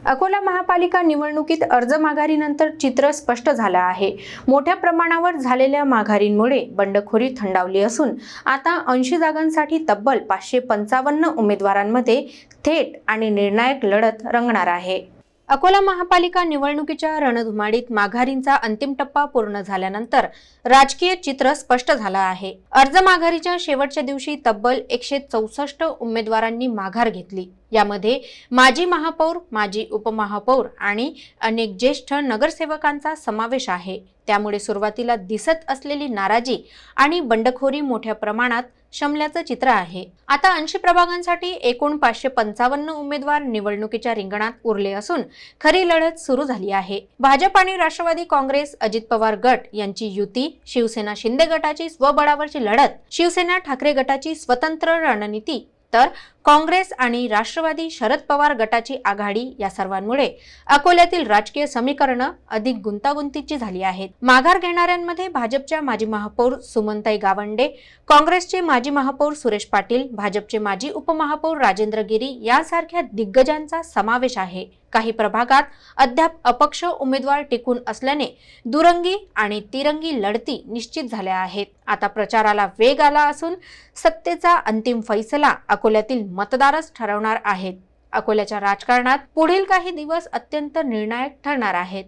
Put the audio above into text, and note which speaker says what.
Speaker 1: अकोला महापालिका निवडणुकीत अर्ज माघारीनंतर चित्र स्पष्ट झालं आहे। मोठ्या प्रमाणावर झालेल्या माघारींमुळे बंडखोरी थंडावली असून आता 80 जागांसाठी तब्बल 555 उमेदवारांमध्ये थेट आणि निर्णायक लढत रंगणार आहे। अकोला महापालिका निवडणुकीच्या रणधुमाळीत माघारींचा अंतिम टप्पा पूर्ण झाल्यानंतर राजकीय चित्र स्पष्ट झालं आहे। अर्ज माघारीच्या शेवटच्या दिवशी तब्बल 164 उमेदवारांनी माघार घेतली। यामध्ये माजी महापौर, माजी उपमहापौर आणि अनेक ज्येष्ठ नगरसेवकांचा समावेश आहे। त्यामुळे सुरुवातीला दिसत असलेली नाराजी आणि बंडखोरी मोठ्या प्रमाणात शमल्याचं चित्र आहे। आता 80 प्रभागांसाठी एकूण 555 उमेदवार निवडणुकीच्या रिंगणात उरले असून खरी लढत सुरू झाली आहे। भाजप आणि राष्ट्रवादी काँग्रेस अजित पवार गट यांची युती, शिवसेना शिंदे गटाची स्वबळावरची लढत, शिवसेना ठाकरे गटाची स्वतंत्र रणनीती, तर काँग्रेस आणि राष्ट्रवादी शरद पवार गटाची आघाडी या सर्वांमुळे अकोल्यातील राजकीय समीकरणं अधिक गुंतागुंतीची झाली आहेत। माघार घेणाऱ्यांमध्ये भाजपच्या माजी महापौर सुमनताई गावंडे, काँग्रेसचे माजी महापौर सुरेश पाटील, भाजपचे माजी उपमहापौर राजेंद्र गिरी यांसारख्या दिग्गजांचा समावेश आहे। काही प्रभागात अद्याप अपक्ष उमेदवार टिकून असल्याने दुरंगी आणि तिरंगी लढती निश्चित झाल्या आहेत। आता प्रचाराला वेग आला असून सत्तेचा अंतिम फैसला अकोल्यातील मतदारच ठरवणार आहेत। अकोल्याच्या राजकारणात पुढील काही दिवस अत्यंत निर्णायक ठरणार आहेत।